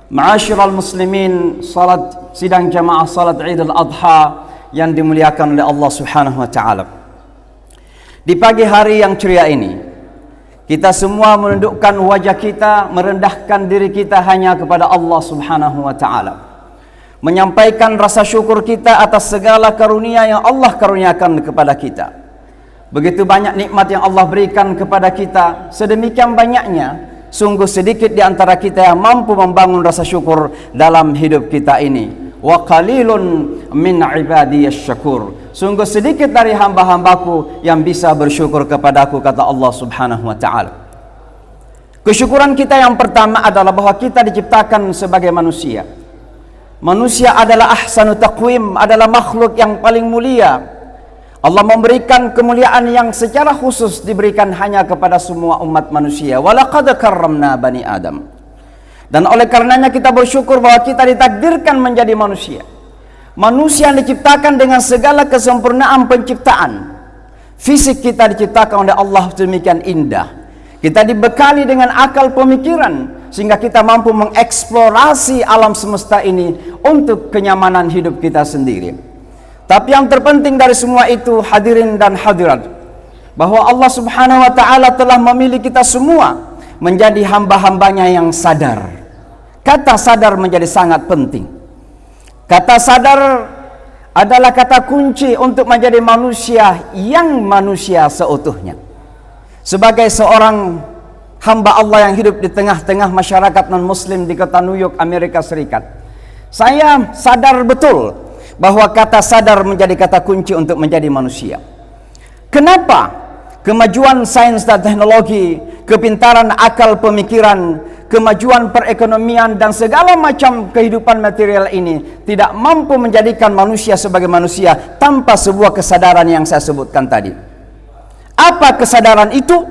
Ma'asyiral muslimin, salat sidang jamaah salat Idul Adha yang dimuliakan oleh Allah Subhanahu wa taala. Di pagi hari yang ceria ini, kita semua menundukkan wajah kita, merendahkan diri kita hanya kepada Allah Subhanahu wa taala. Menyampaikan rasa syukur kita atas segala karunia yang Allah karuniakan kepada kita. Begitu banyak nikmat yang Allah berikan kepada kita, sedemikian banyaknya sungguh sedikit di antara kita yang mampu membangun rasa syukur dalam hidup kita ini. Wa qalilun min ibadiyasy syakur. Sungguh sedikit dari hamba-hambaku yang bisa bersyukur kepadaku, kata Allah Subhanahu wa taala. Kesyukuran kita yang pertama adalah bahwa kita diciptakan sebagai manusia. Manusia adalah ahsanu taqwim, adalah makhluk yang paling mulia. Allah memberikan kemuliaan yang secara khusus diberikan hanya kepada semua umat manusia. Walaqad karramna bani Adam. Dan oleh karenanya kita bersyukur bahwa kita ditakdirkan menjadi manusia. Manusia yang diciptakan dengan segala kesempurnaan penciptaan. Fisik kita diciptakan oleh Allah demikian indah. Kita dibekali dengan akal pemikiran sehingga kita mampu mengeksplorasi alam semesta ini untuk kenyamanan hidup kita sendiri. Tapi yang terpenting dari semua itu, hadirin dan hadirat, bahwa Allah Subhanahu wa taala telah memilih kita semua menjadi hamba-hambanya yang sadar. Kata sadar menjadi sangat penting. Kata sadar adalah kata kunci untuk menjadi manusia yang manusia seutuhnya. Sebagai seorang hamba Allah yang hidup di tengah-tengah masyarakat non-muslim di kota New York, Amerika Serikat, saya sadar betul bahwa kata sadar menjadi kata kunci untuk menjadi manusia. Kenapa? Kemajuan sains dan teknologi, kepintaran akal pemikiran, kemajuan perekonomian dan segala macam kehidupan material ini tidak mampu menjadikan manusia sebagai manusia tanpa sebuah kesadaran yang saya sebutkan tadi. Apa kesadaran itu?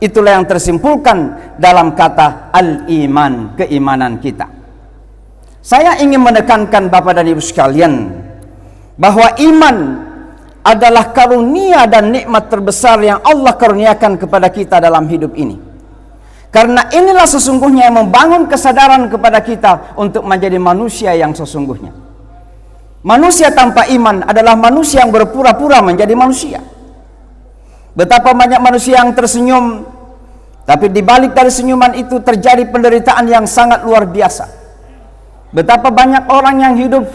Itulah yang tersimpulkan dalam kata al-iman, keimanan kita. Saya ingin menekankan Bapak dan Ibu sekalian bahwa iman adalah karunia dan nikmat terbesar yang Allah karuniakan kepada kita dalam hidup ini. Karena inilah sesungguhnya yang membangun kesadaran kepada kita untuk menjadi manusia yang sesungguhnya. Manusia tanpa iman adalah manusia yang berpura-pura menjadi manusia. Betapa banyak manusia yang tersenyum, tapi di balik dari senyuman itu terjadi penderitaan yang sangat luar biasa. Betapa banyak orang yang hidup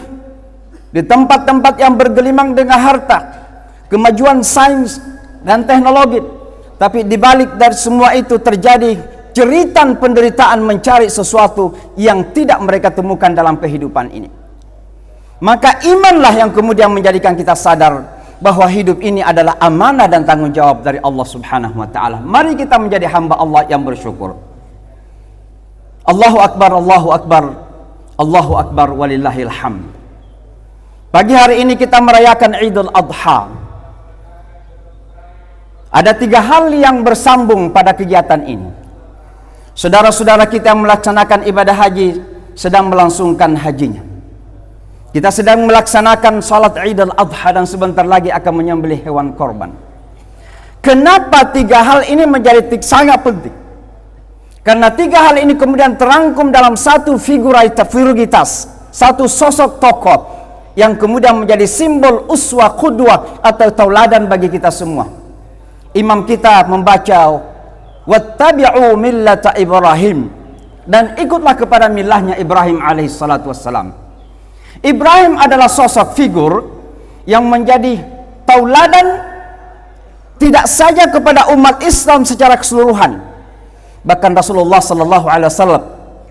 di tempat-tempat yang bergelimang dengan harta, kemajuan sains dan teknologi, tapi di balik dari semua itu terjadi jeritan penderitaan mencari sesuatu yang tidak mereka temukan dalam kehidupan ini. Maka imanlah yang kemudian menjadikan kita sadar bahwa hidup ini adalah amanah dan tanggung jawab dari Allah Subhanahu wa taala. Mari kita menjadi hamba Allah yang bersyukur. Allahu Akbar, Allahu Akbar, Allahu Akbar walillahil hamd. Pagi hari ini kita merayakan Idul Adha. Ada 3 hal yang bersambung pada kegiatan ini. Saudara-saudara kita yang melaksanakan ibadah haji sedang melangsungkan hajinya. Kita sedang melaksanakan salat Idul Adha dan sebentar lagi akan menyembelih hewan korban. Kenapa 3 hal ini menjadi sangat penting? Karena 3 hal ini kemudian terangkum dalam satu figuritas, satu sosok tokoh yang kemudian menjadi simbol uswah qudwah atau tauladan bagi kita semua. Imam kita membaca wattabi'u millata Ibrahim, dan ikutlah kepada milahnya Ibrahim alaihi salatu wassalam. Ibrahim adalah sosok figur yang menjadi tauladan tidak saja kepada umat Islam secara keseluruhan. Bahkan Rasulullah sallallahu alaihi wasallam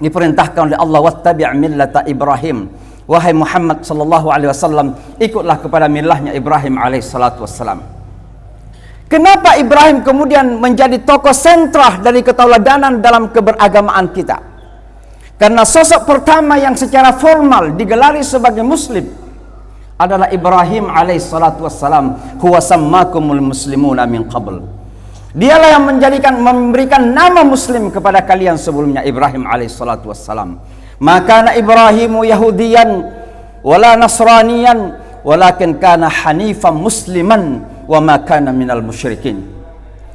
diperintahkan oleh Allah wattabi' millata Ibrahim. Wahai Muhammad sallallahu alaihi wasallam, ikutlah kepada milahnya Ibrahim alaihi salatu wassalam. Kenapa Ibrahim kemudian menjadi tokoh sentra dari ketauladanan dalam keberagamaan kita? Karena sosok pertama yang secara formal digelari sebagai muslim adalah Ibrahim alaihi salatu wassalam. Huwa sammakumul muslimuna min qabl. Dialah yang memberikan nama muslim kepada kalian sebelumnya, Ibrahim alaihi salatu wassalam. Maka Ibrahimu Yahudiyan wala Nasraniyan walakin kana hanifan musliman wa ma kana minal musyrikin.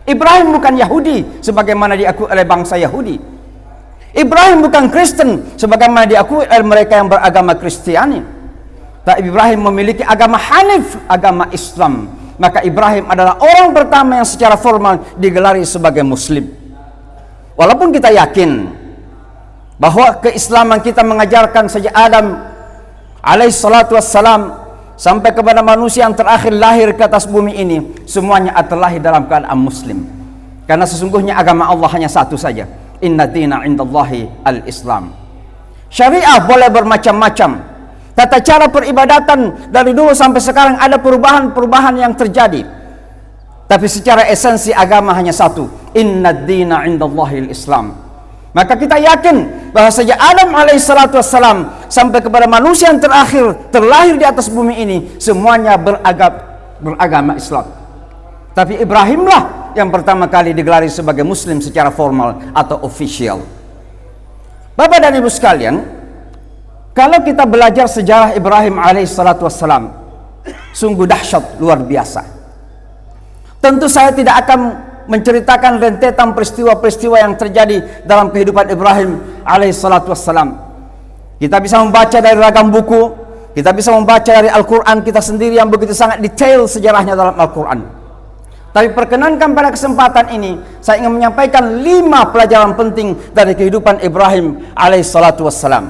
Ibrahim bukan Yahudi sebagaimana diakui oleh bangsa Yahudi. Ibrahim bukan Kristen sebagaimana diakui oleh mereka yang beragama Kristiani. Tapi Ibrahim memiliki agama Hanif, agama Islam. Maka Ibrahim adalah orang pertama yang secara formal digelari sebagai Muslim. Walaupun kita yakin bahwa keislaman kita mengajarkan sejak Adam alaihissalatu wassalam sampai kepada manusia yang terakhir lahir ke atas bumi ini, semuanya terlahir dalam keadaan Muslim. Karena sesungguhnya agama Allah hanya satu saja. Inna dina indallahi al-Islam. Syariah boleh bermacam-macam. Tata cara peribadatan dari dulu sampai sekarang ada perubahan-perubahan yang terjadi. Tapi secara esensi agama hanya satu. Inna dina indallahi al-Islam. Maka kita yakin bahwa sejak Adam alaihissalatu wassalam sampai kepada manusia yang terakhir terlahir di atas bumi ini, semuanya beragama Islam. Tapi Ibrahimlah yang pertama kali digelari sebagai Muslim secara formal atau official. Bapak dan Ibu sekalian, kalau kita belajar sejarah Ibrahim alaihissalatu wassalam, sungguh dahsyat, luar biasa. Tentu saya tidak akan menceritakan rentetan peristiwa-peristiwa yang terjadi dalam kehidupan Ibrahim alaihissalatu wassalam. Kita bisa membaca dari ragam buku, kita bisa membaca dari Al-Quran kita sendiri yang begitu sangat detail sejarahnya dalam Al-Quran. Tapi perkenankan pada kesempatan ini saya ingin menyampaikan 5 pelajaran penting dari kehidupan Ibrahim alaihissalatu wassalam.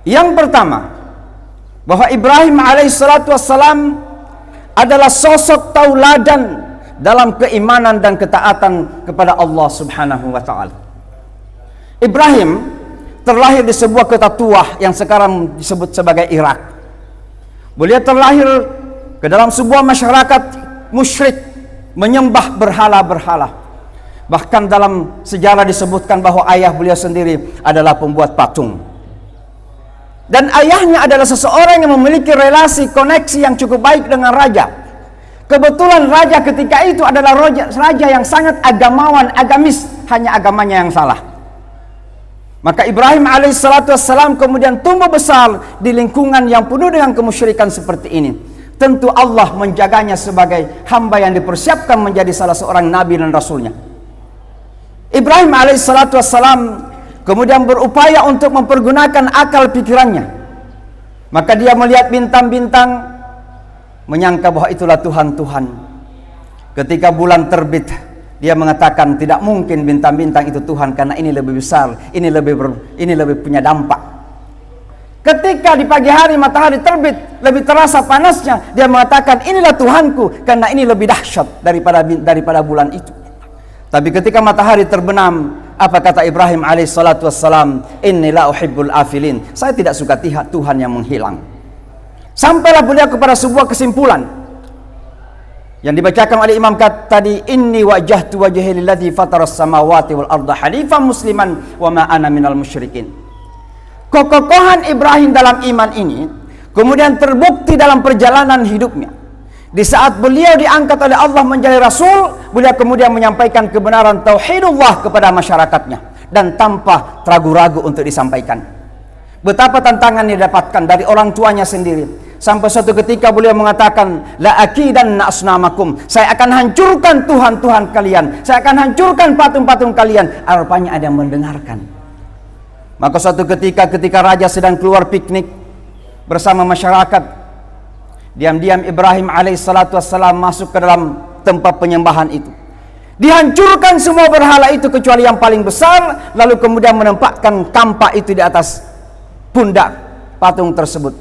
Yang pertama, bahwa Ibrahim alaihissalatu wassalam adalah sosok tauladan dalam keimanan dan ketaatan kepada Allah subhanahu wa ta'ala. Ibrahim terlahir di sebuah kota tua yang sekarang disebut sebagai Irak. Beliau terlahir ke dalam sebuah masyarakat musyrik, menyembah berhala-berhala. Bahkan dalam sejarah disebutkan bahwa ayah beliau sendiri adalah pembuat patung. Dan ayahnya adalah seseorang yang memiliki relasi koneksi yang cukup baik dengan raja. Kebetulan raja ketika itu adalah raja yang sangat agamawan, agamis, hanya agamanya yang salah. Maka Ibrahim alaihissalatu wassalam kemudian tumbuh besar di lingkungan yang penuh dengan kemusyrikan seperti ini. Tentu Allah menjaganya sebagai hamba yang dipersiapkan menjadi salah seorang nabi dan rasulnya. Ibrahim alaihissalatu wassalam kemudian berupaya untuk mempergunakan akal pikirannya. Maka dia melihat bintang-bintang, menyangka bahwa itulah Tuhan-Tuhan. Ketika bulan terbit, dia mengatakan tidak mungkin bintang-bintang itu Tuhan karena ini lebih besar, ini lebih punya dampak. Ketika di pagi hari matahari terbit, lebih terasa panasnya, dia mengatakan inilah Tuhanku karena ini lebih dahsyat daripada bulan itu. Tapi ketika matahari terbenam, apa kata Ibrahim alaihissalatu wassalam? Inni la uhibbul afilin. Saya tidak suka Tuhan yang menghilang. Sampailah beliau kepada sebuah kesimpulan yang dibacakan oleh Imam tadi, inni wajjahtu wajhi lillazi fataras samawati wal arda hanifan musliman wa ma ana minal musyrikin. Kekokohan Ibrahim dalam iman ini kemudian terbukti dalam perjalanan hidupnya. Di saat beliau diangkat oleh Allah menjadi rasul, beliau kemudian menyampaikan kebenaran tauhidullah kepada masyarakatnya dan tanpa ragu-ragu untuk disampaikan. Betapa tantangan yang didapatkan dari orang tuanya sendiri. Sampai suatu ketika beliau mengatakan, la akidanna asnamakum, saya akan hancurkan Tuhan-Tuhan kalian, saya akan hancurkan patung-patung kalian. Rupanya ada yang mendengarkan. Maka suatu ketika raja sedang keluar piknik bersama masyarakat, diam-diam Ibrahim alaihissalatu wassalam masuk ke dalam tempat penyembahan itu. Dihancurkan semua berhala itu kecuali yang paling besar, lalu kemudian menempatkan kampak itu di atas pundak patung tersebut.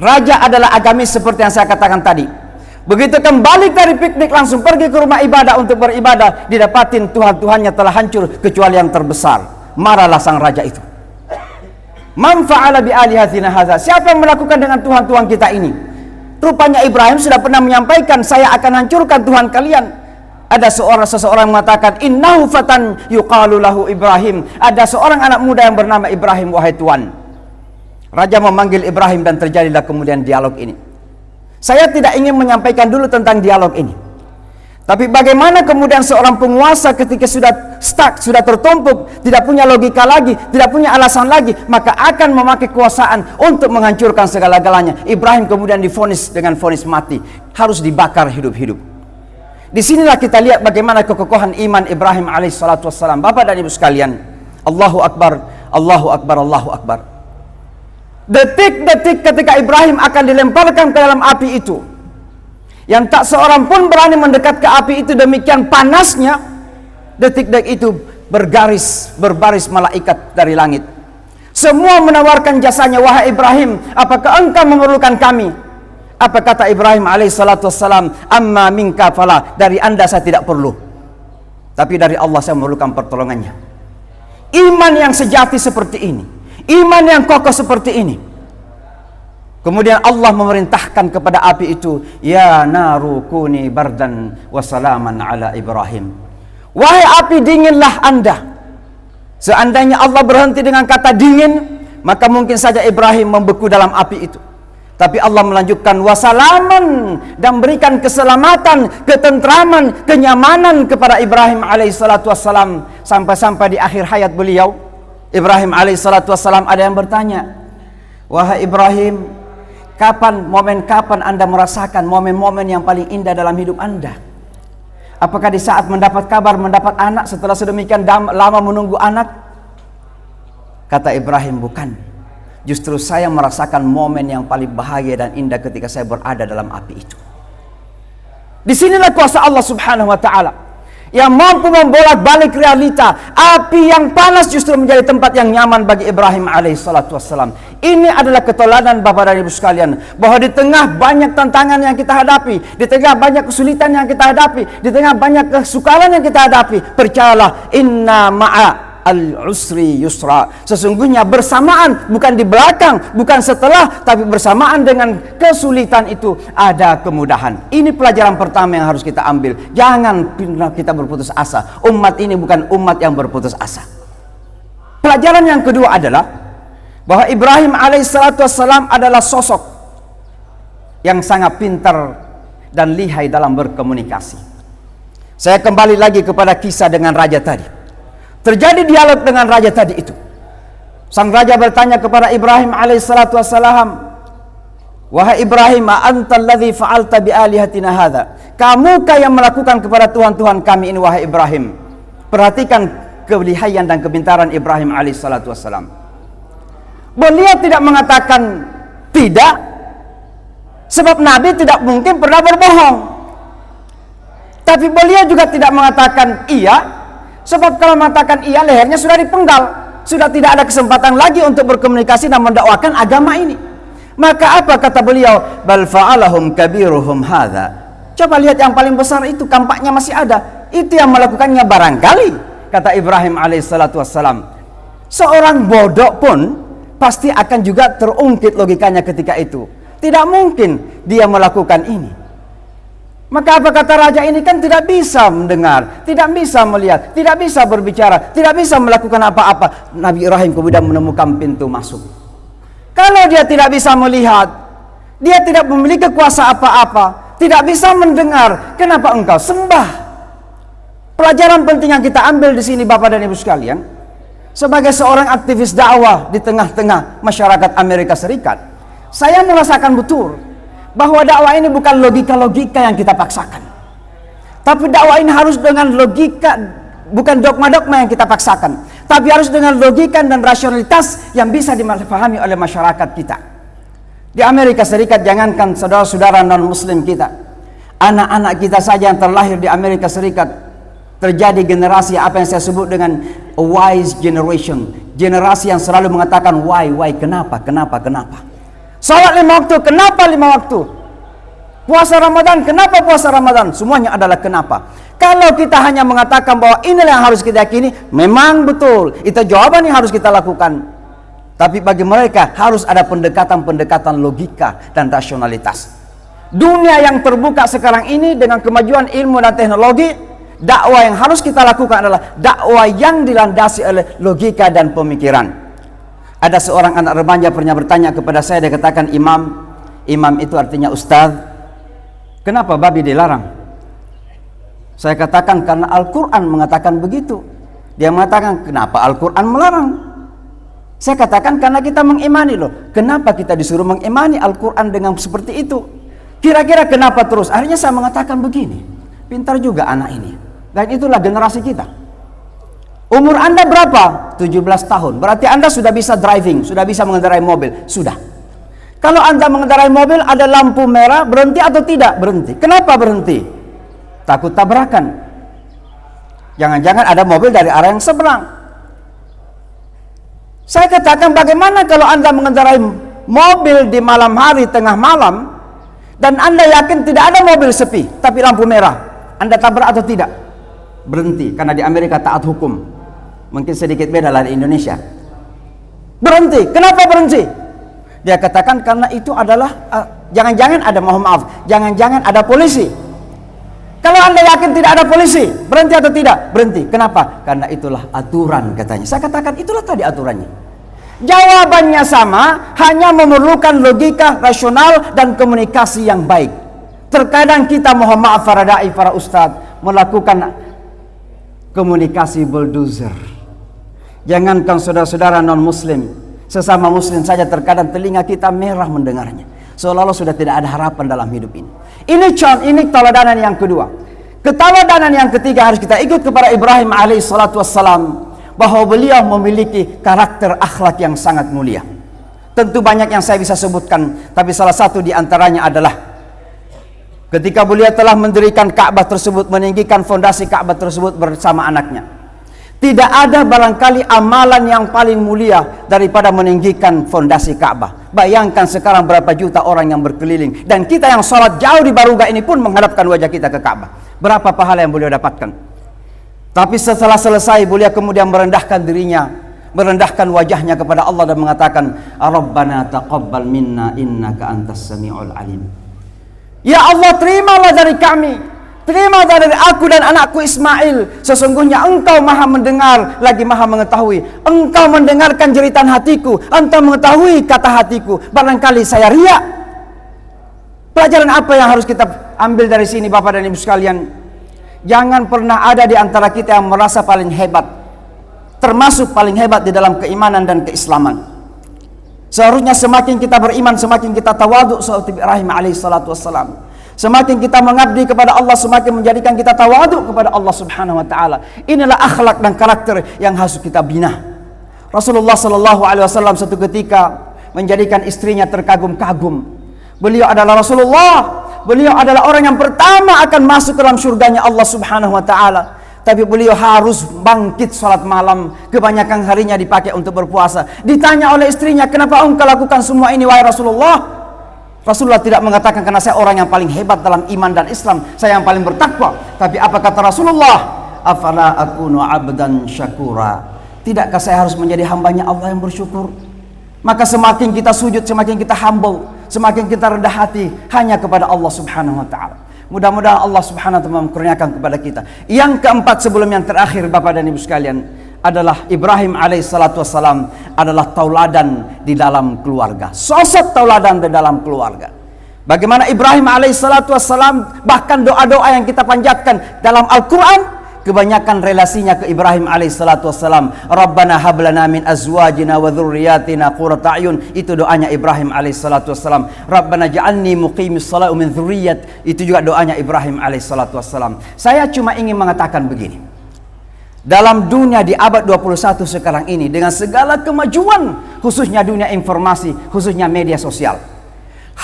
Raja adalah agamis seperti yang saya katakan tadi. Begitu kembali dari piknik langsung pergi ke rumah ibadah untuk beribadah, didapatin Tuhan-Tuhannya telah hancur kecuali yang terbesar. Marahlah sang raja itu. Man fa'ala bi alihatina hadza? Siapa yang melakukan dengan Tuhan-Tuhan kita ini? Rupanya Ibrahim sudah pernah menyampaikan, saya akan hancurkan Tuhan kalian. Ada seseorang mengatakan, innahu fatan yuqalu lahu Ibrahim. Ada seorang anak muda yang bernama Ibrahim, wahai Tuan. Raja memanggil Ibrahim dan terjadilah kemudian dialog ini. Saya tidak ingin menyampaikan dulu tentang dialog ini. Tapi bagaimana kemudian seorang penguasa ketika sudah stuck, sudah tertumpuk, tidak punya logika lagi, tidak punya alasan lagi, maka akan memakai kekuasaan untuk menghancurkan segala-galanya. Ibrahim kemudian divonis dengan vonis mati, harus dibakar hidup-hidup. Disinilah kita lihat bagaimana kekokohan iman Ibrahim alaihissalatu wassalam. Bapak dan Ibu sekalian, Allahu Akbar, Allahu Akbar, Allahu Akbar. Detik-detik ketika Ibrahim akan dilemparkan ke dalam api itu, yang tak seorang pun berani mendekat ke api itu, demikian panasnya. Detik-detik itu berbaris malaikat dari langit. Semua menawarkan jasanya. Wahai Ibrahim, apakah engkau memerlukan kami? Apa kata Ibrahim alaihissalatu wassalam? Amma minka fala, dari anda saya tidak perlu, tapi dari Allah saya memerlukan pertolongannya. Iman yang sejati seperti ini, iman yang kokoh seperti ini. Kemudian Allah memerintahkan kepada api itu, ya naru kuni bardan wassalaman ala Ibrahim. Wahai api, dinginlah anda. Seandainya Allah berhenti dengan kata dingin, maka mungkin saja Ibrahim membeku dalam api itu. Tapi Allah melanjutkan wasalaman, dan berikan keselamatan, ketentraman, kenyamanan kepada Ibrahim alaihissalatu wassalam. Sampai-sampai di akhir hayat beliau, Ibrahim alaihissalatu wassalam, ada yang bertanya, wahai Ibrahim, kapan anda merasakan momen-momen yang paling indah dalam hidup anda? Apakah di saat mendapat kabar mendapat anak setelah sedemikian lama menunggu anak? Kata Ibrahim, bukan. Justru saya merasakan momen yang paling bahagia dan indah ketika saya berada dalam api itu. Disinilah kuasa Allah subhanahu wa ta'ala yang mampu membolak-balik realita. Api yang panas justru menjadi tempat yang nyaman bagi Ibrahim alaihissalatu wassalam. Ini adalah keteladan Bapak dan Ibu sekalian, bahwa di tengah banyak tantangan yang kita hadapi, di tengah banyak kesulitan yang kita hadapi, di tengah banyak kesukaran yang kita hadapi, percayalah, inna ma'a al-usri yusra. Sesungguhnya bersamaan, bukan di belakang, bukan setelah, tapi bersamaan dengan kesulitan itu ada kemudahan. Ini pelajaran pertama yang harus kita ambil. Jangan kita berputus asa. Umat ini bukan umat yang berputus asa. Pelajaran yang kedua adalah bahwa Ibrahim alaihissalatu wassalam adalah sosok yang sangat pintar dan lihai dalam berkomunikasi. Saya kembali lagi kepada kisah dengan raja tadi. Terjadi dialog dengan raja tadi itu. Sang raja bertanya kepada Ibrahim alaihissalatu wassalam, wahai Ibrahim, a'antal ladzi fa'alta bi alihatina hadza? Kamukah yang melakukan kepada Tuhan-Tuhan kami ini, wahai Ibrahim? Perhatikan kelihaian dan kepintaran Ibrahim alaihissalatu wassalam. Beliau tidak mengatakan tidak, sebab Nabi tidak mungkin pernah berbohong. Tapi beliau juga tidak mengatakan iya, sebab kalau mengatakan iya, lehernya sudah dipenggal, sudah tidak ada kesempatan lagi untuk berkomunikasi dan mendakwakan agama ini. Maka apa kata beliau? Bal fa'alahum kabiruhum hadza. Coba lihat yang paling besar itu, kampaknya masih ada. Itu yang melakukannya barangkali, kata Ibrahim alaihissalatu wassalam. Seorang bodoh pun pasti akan juga terungkit logikanya ketika itu. Tidak mungkin dia melakukan ini. Maka apa kata raja ini? Kan tidak bisa mendengar, tidak bisa melihat, tidak bisa berbicara, tidak bisa melakukan apa-apa. Nabi Ibrahim kemudian menemukan pintu masuk. Kalau dia tidak bisa melihat, dia tidak memiliki kuasa apa-apa, tidak bisa mendengar, kenapa engkau sembah? Pelajaran penting yang kita ambil di sini Bapak dan Ibu sekalian, sebagai seorang aktivis dakwah di tengah-tengah masyarakat Amerika Serikat, saya merasakan betul bahwa dakwah ini bukan logika-logika yang kita paksakan. Tapi dakwah ini harus dengan logika, bukan dogma-dogma yang kita paksakan, tapi harus dengan logika dan rasionalitas yang bisa dipahami oleh masyarakat kita. Di Amerika Serikat, jangankan saudara-saudara non-muslim kita, anak-anak kita saja yang terlahir di Amerika Serikat, terjadi generasi apa yang saya sebut dengan a wise generation. Generasi yang selalu mengatakan why, kenapa. Salat 5 waktu, kenapa 5 waktu? Puasa Ramadan, kenapa puasa Ramadan? Semuanya adalah kenapa. Kalau kita hanya mengatakan bahwa inilah yang harus kita yakini, memang betul, itu jawaban yang harus kita lakukan. Tapi bagi mereka harus ada pendekatan-pendekatan logika dan rasionalitas. Dunia yang terbuka sekarang ini dengan kemajuan ilmu dan teknologi, dakwah yang harus kita lakukan adalah dakwah yang dilandasi oleh logika dan pemikiran. Ada seorang anak remaja pernah bertanya kepada saya, dia katakan, imam itu artinya ustaz, kenapa babi dilarang? Saya katakan karena Al-Quran mengatakan begitu. Dia mengatakan, kenapa Al-Quran melarang? Saya katakan karena kita mengimani loh. Kenapa kita disuruh mengimani Al-Quran dengan seperti itu? Kira-kira kenapa terus? Akhirnya saya mengatakan begini, pintar juga anak ini. Dan itulah generasi kita. Umur Anda berapa? 17 tahun. Berarti Anda sudah bisa driving, sudah bisa mengendarai mobil. Sudah. Kalau Anda mengendarai mobil, ada lampu merah, berhenti atau tidak? Berhenti. Kenapa berhenti? Takut tabrakan. Jangan-jangan ada mobil dari arah yang seberang. Saya katakan, bagaimana kalau Anda mengendarai mobil di malam hari, tengah malam, dan Anda yakin tidak ada mobil sepi, tapi lampu merah. Anda tabrak atau tidak? Berhenti, karena di Amerika taat hukum. Mungkin sedikit beda lah di Indonesia. Berhenti. Kenapa berhenti? Dia katakan karena itu adalah jangan-jangan ada, mohon maaf, jangan-jangan ada polisi. Kalau Anda yakin tidak ada polisi, berhenti atau tidak? Berhenti. Kenapa? Karena itulah aturan, katanya. Saya katakan itulah tadi aturannya. Jawabannya sama, hanya memerlukan logika, rasional, dan komunikasi yang baik. Terkadang kita, mohon maaf para dai, para ustadz, melakukan komunikasi bulldozer. Jangankan saudara-saudara non-muslim, sesama muslim saja terkadang telinga kita merah mendengarnya. Seolah-olah sudah tidak ada harapan dalam hidup ini. Ini tauladan yang kedua. Keteladanan yang ketiga harus kita ikut kepada Ibrahim alaihissalatu wassalam, bahwa beliau memiliki karakter akhlak yang sangat mulia. Tentu banyak yang saya bisa sebutkan, tapi salah satu di antaranya adalah ketika beliau telah mendirikan Ka'bah tersebut, meninggikan fondasi Ka'bah tersebut bersama anaknya. Tidak ada barangkali amalan yang paling mulia daripada meninggikan fondasi Ka'bah. Bayangkan sekarang berapa juta orang yang berkeliling, dan kita yang sholat jauh di Baruga ini pun menghadapkan wajah kita ke Ka'bah. Berapa pahala yang beliau dapatkan? Tapi setelah selesai, beliau kemudian merendahkan dirinya, merendahkan wajahnya kepada Allah dan mengatakan, Rabbana taqabbal minna innaka antas sami'ul alim. Ya Allah, terimalah dari kami, terima dari aku dan anakku Ismail. Sesungguhnya Engkau maha mendengar lagi maha mengetahui. Engkau mendengarkan jeritan hatiku, Engkau mengetahui kata hatiku. Barangkali saya riak. Pelajaran apa yang harus kita ambil dari sini, Bapak dan Ibu sekalian? Jangan pernah ada di antara kita yang merasa paling hebat, termasuk paling hebat di dalam keimanan dan keislaman. Seharusnya semakin kita beriman, semakin kita tawaduk seperti Ibrahim alaihissalatu wassalam. Semakin kita mengabdi kepada Allah, semakin menjadikan kita tawaduk kepada Allah subhanahu wa ta'ala. Inilah akhlak dan karakter yang harus kita bina. Rasulullah sallallahu alaihi wasallam satu ketika menjadikan istrinya terkagum-kagum. Beliau adalah Rasulullah, beliau adalah orang yang pertama akan masuk ke dalam surganya Allah subhanahu wa ta'ala. Tapi beliau harus bangkit salat malam, kebanyakan harinya dipakai untuk berpuasa. Ditanya oleh istrinya, kenapa engkau lakukan semua ini wahai Rasulullah? Rasulullah tidak mengatakan karena saya orang yang paling hebat dalam iman dan Islam, saya yang paling bertakwa. Tapi apa kata Rasulullah? Afala akunu abdan syakura. Tidakkah saya harus menjadi hambanya Allah yang bersyukur? Maka semakin kita sujud, semakin kita humble, semakin kita rendah hati hanya kepada Allah subhanahu wa ta'ala. Mudah-mudahan Allah subhanahu wa ta'ala memkurniakan kepada kita. Yang keempat sebelum yang terakhir, Bapak dan Ibu sekalian, adalah Ibrahim alaihissalatu wassalam adalah tauladan di dalam keluarga. Sosok tauladan di dalam keluarga. Bagaimana Ibrahim alaihissalatu wassalam, bahkan doa-doa yang kita panjatkan dalam Al-Quran, kebanyakan relasinya ke Ibrahim alaihissalatu wassalam. Rabbana hablana min azwajina wa dhurriyyatina qurrata a'yun. Itu doanya Ibrahim alaihissalatu wassalam. Rabbana ja'alni muqimis salati min dhurriyyat. Itu juga doanya Ibrahim alaihissalatu wassalam. Saya cuma ingin mengatakan begini. Dalam dunia di abad 21 sekarang ini, dengan segala kemajuan, khususnya dunia informasi, khususnya media sosial,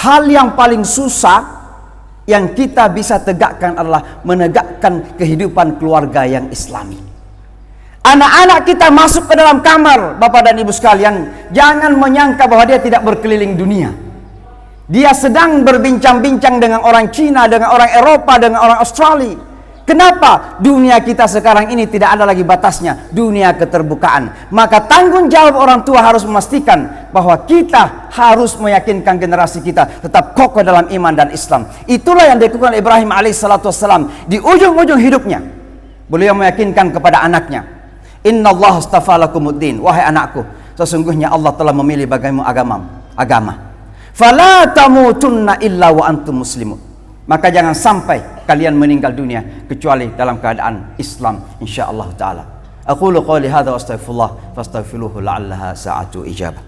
hal yang paling susah yang kita bisa tegakkan adalah menegakkan kehidupan keluarga yang islami. Anak-anak kita masuk ke dalam kamar, Bapak dan Ibu sekalian, jangan menyangka bahwa dia tidak berkeliling dunia. Dia sedang berbincang-bincang dengan orang Cina, dengan orang Eropa, dengan orang Australia. Kenapa? Dunia kita sekarang ini tidak ada lagi batasnya, dunia keterbukaan. Maka tanggung jawab orang tua harus memastikan bahwa kita harus meyakinkan generasi kita tetap kokoh dalam iman dan Islam. Itulah yang dilakukan Ibrahim alaihissalatu wassalam di ujung-ujung hidupnya. Beliau meyakinkan kepada anaknya, Innallaha astafa lakumuddin. Wahai anakku, sesungguhnya Allah telah memilih bagimu agama. Fala tamutunna illa wa antum muslimun. Maka jangan sampai kalian meninggal dunia kecuali dalam keadaan Islam, insyaallah taala. Aqulu qouli hadza wa astaghfirullah fastaghfiruhu la'allaha sa'atu ijabah.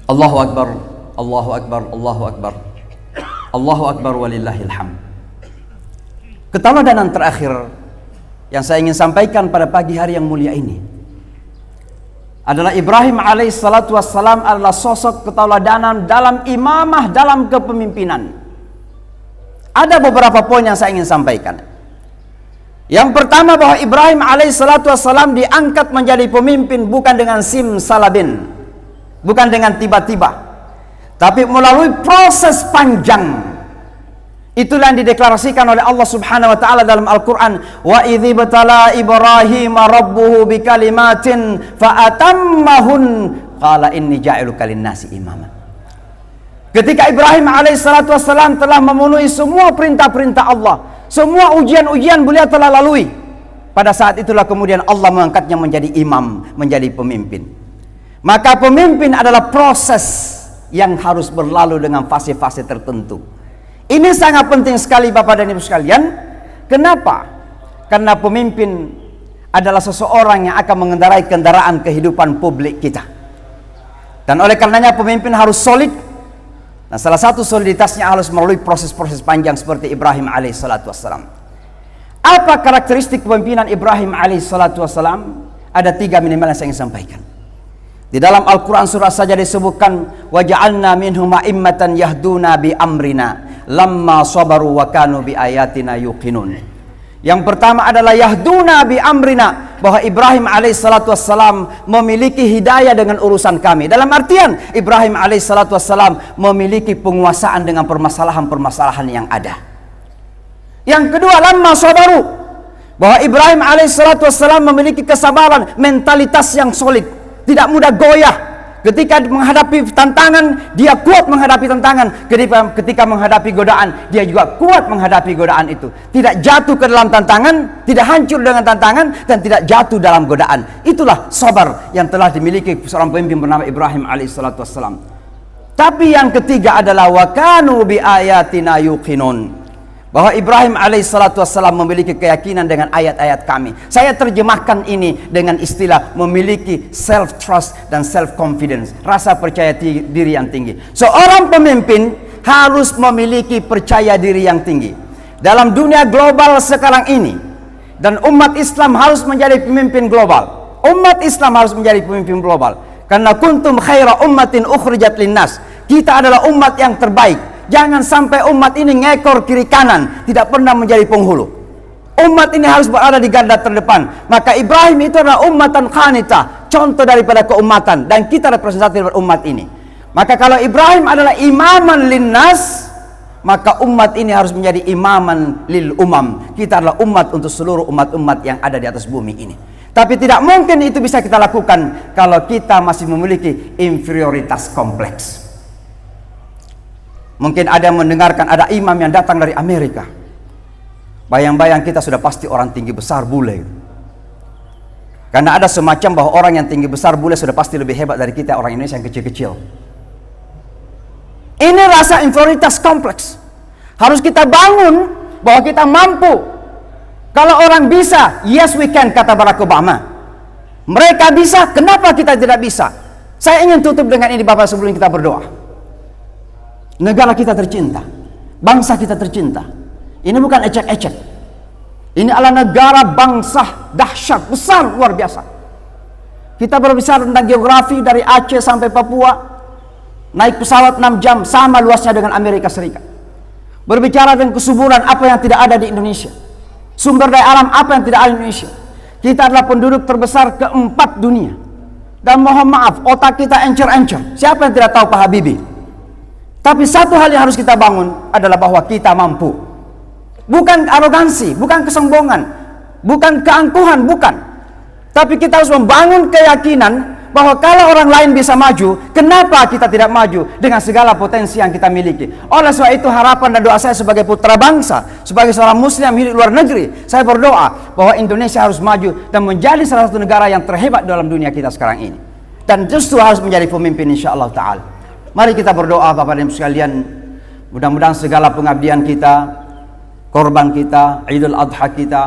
Allahu akbar, Allahu akbar, Allahu akbar. Allahu Akbar walillahil hamd. Keteladanan terakhir yang saya ingin sampaikan pada pagi hari yang mulia ini adalah Ibrahim alaihissalatu wassalam adalah sosok keteladanan dalam imamah, dalam kepemimpinan. Ada beberapa poin yang saya ingin sampaikan. Yang pertama, bahwa Ibrahim alaihissalatu wassalam diangkat menjadi pemimpin bukan dengan simsalabin, bukan dengan tiba-tiba, tapi melalui proses panjang. Itulah yang dideklarasikan oleh Allah Subhanahu wa taala dalam Al-Qur'an, wa idzi batala Ibrahim rabbuhu bikalimatin fa atammahun qala inni ja'iluka lin-nasi imama. Ketika Ibrahim alaihissalatu wassalam telah memenuhi semua perintah-perintah Allah, semua ujian-ujian beliau telah lalui, pada saat itulah kemudian Allah mengangkatnya menjadi imam, menjadi pemimpin. Maka pemimpin adalah proses yang harus berlalu dengan fase-fase tertentu. Ini sangat penting sekali Bapak dan Ibu sekalian. Kenapa? Karena pemimpin adalah seseorang yang akan mengendarai kendaraan kehidupan publik kita. Dan oleh karenanya pemimpin harus solid. Nah, salah satu soliditasnya harus melalui proses-proses panjang seperti Ibrahim alaihissalatu wassalam. Apa karakteristik kepemimpinan Ibrahim alaihissalatu wassalam? Ada 3 minimal yang saya ingin sampaikan. Di dalam Al-Quran surah saja disebutkan, وَجَعَلْنَا مِنْهُمْ أَئِمَّةً يَهْدُونَ بِأَمْرِنَا لَمَّا صَبَرُوا وَكَانُوا بِآيَاتِنَا يُوقِنُونَ. Yang pertama adalah yahduna bi amrina, bahwa Ibrahim alaihissalatu wassalam memiliki hidayah dengan urusan kami. Dalam artian Ibrahim alaihissalatu wassalam memiliki penguasaan dengan permasalahan-permasalahan yang ada. Yang kedua, lamma sabaru, bahwa Ibrahim alaihissalatu wassalam memiliki kesabaran, mentalitas yang solid, tidak mudah goyah. Ketika menghadapi tantangan, dia kuat menghadapi tantangan. Ketika menghadapi godaan, dia juga kuat menghadapi godaan itu. Tidak jatuh ke dalam tantangan, tidak hancur dengan tantangan, dan tidak jatuh dalam godaan. Itulah sabar yang telah dimiliki seorang pemimpin bernama Ibrahim alaihissalatu wassalam. Tapi yang ketiga adalah wa kanu bi ayatina yuqinun, bahwa Ibrahim alaihissalatu wassalam memiliki keyakinan dengan ayat-ayat kami. Saya terjemahkan ini dengan istilah memiliki self-trust dan self-confidence, rasa percaya diri yang tinggi. Seorang pemimpin harus memiliki percaya diri yang tinggi. Dalam dunia global sekarang ini, dan umat Islam harus menjadi pemimpin global. Umat Islam harus menjadi pemimpin global. Karena kuntum khaira ummatin ukhrijat linnas. Kita adalah umat yang terbaik. Jangan sampai umat ini ngekor kiri kanan, tidak pernah menjadi penghulu. Umat ini harus berada di garda terdepan. Maka Ibrahim itu adalah ummatan qanitah, contoh daripada keumatan, dan kita representatif dari umat ini. Maka kalau Ibrahim adalah imaman linnas, maka umat ini harus menjadi imaman lil umam. Kita adalah umat untuk seluruh umat-umat yang ada di atas bumi ini. Tapi tidak mungkin itu bisa kita lakukan kalau kita masih memiliki inferioritas kompleks. Mungkin ada yang mendengarkan ada imam yang datang dari Amerika. Bayang-bayang kita sudah pasti orang tinggi besar bule. Karena ada semacam bahwa orang yang tinggi besar bule sudah pasti lebih hebat dari kita orang Indonesia yang kecil-kecil. Ini rasa inferioritas kompleks. Harus kita bangun bahwa kita mampu. Kalau orang bisa, yes we can, kata Barack Obama. Mereka bisa, kenapa kita tidak bisa? Saya ingin tutup dengan ini Bapak sebelum kita berdoa. Negara kita tercinta, bangsa kita tercinta. Ini bukan ecek-ecek. Ini adalah negara bangsa dahsyat, besar, luar biasa. Kita berbicara tentang geografi dari Aceh sampai Papua, naik pesawat 6 jam, sama luasnya dengan Amerika Serikat. Berbicara tentang kesuburan, apa yang tidak ada di Indonesia. Sumber daya alam, apa yang tidak ada di Indonesia. Kita adalah penduduk terbesar keempat dunia. Dan mohon maaf, otak kita encer-encer. Siapa yang tidak tahu Pak Habibie? Tapi satu hal yang harus kita bangun adalah bahwa kita mampu. Bukan arogansi, bukan kesombongan, bukan keangkuhan, bukan. Tapi kita harus membangun keyakinan bahwa kalau orang lain bisa maju, kenapa kita tidak maju dengan segala potensi yang kita miliki. Oleh sebab itu harapan dan doa saya sebagai putra bangsa, sebagai seorang muslim hidup di luar negeri, saya berdoa bahwa Indonesia harus maju dan menjadi salah satu negara yang terhebat dalam dunia kita sekarang ini. Dan justru harus menjadi pemimpin insyaAllah ta'ala. Mari kita berdoa Bapak dan Ibu sekalian. Mudah-mudahan segala pengabdian kita, korban kita, Idul Adha kita,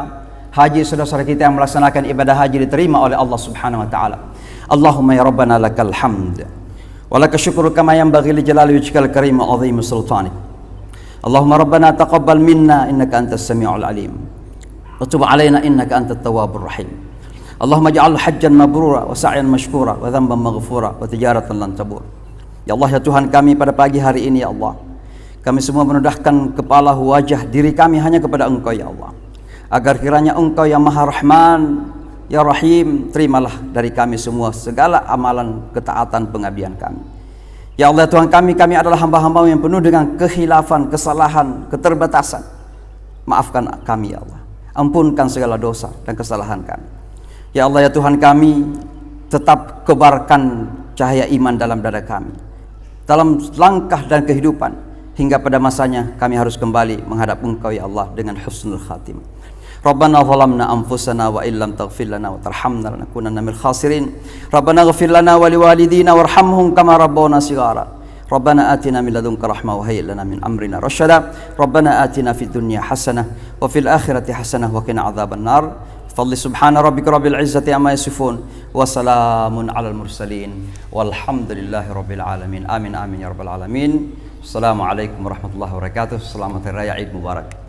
haji saudara-saudara kita yang melaksanakan ibadah haji diterima oleh Allah Subhanahu wa taala. Allahumma ya Rabbana lakal hamd wa lakal syukru kama yanbaghi li jalali wajhikal karim wa 'azimi sultanik. Allahumma rabbana taqabbal minna innaka antas sami'ul alim wa tub alaina innaka antat tawwabur rahim. Allahumma ja'al hajjan mabrura wa sa'yan mashkura wa dhanban maghfura wa tijaratan lan tabur. Ya Allah, ya Tuhan kami, pada pagi hari ini ya Allah, kami semua menudahkan kepala wajah diri kami hanya kepada Engkau ya Allah, agar kiranya Engkau yang Maha Rahman ya Rahim, terimalah dari kami semua segala amalan ketaatan pengabdian kami. Ya Allah Tuhan kami adalah hamba-hamba yang penuh dengan kehilafan, kesalahan, keterbatasan. Maafkan kami ya Allah, ampunkan segala dosa dan kesalahan kami. Ya Allah ya Tuhan kami, tetap kebarkan cahaya iman dalam dada kami, dalam langkah dan kehidupan, hingga pada masanya kami harus kembali menghadap Engkau ya Allah dengan husnul khatimah. Rabbana zalamna anfusana wa illam taghfir lana wa tarhamna lanakunanna minal khasirin. Rabbana ighfir lana wa liwalidina warhamhum kama rabbawna shighara. Rabbana atina min ladunka rahmah wa hayyi lana min amrina rasyada. Rabbana atina fid dunya hasanah wa fil akhirati hasanah wa qina adzabannar. Fadli subhana rabbika rabbil izzati amma yasifun wa salamun alal mursalin walhamdulillahi rabbil alamin. Amin amin ya rabbal alamin. Assalamualaikum warahmatullahi wabarakatuh. Selamat hari raya Id Mubarak.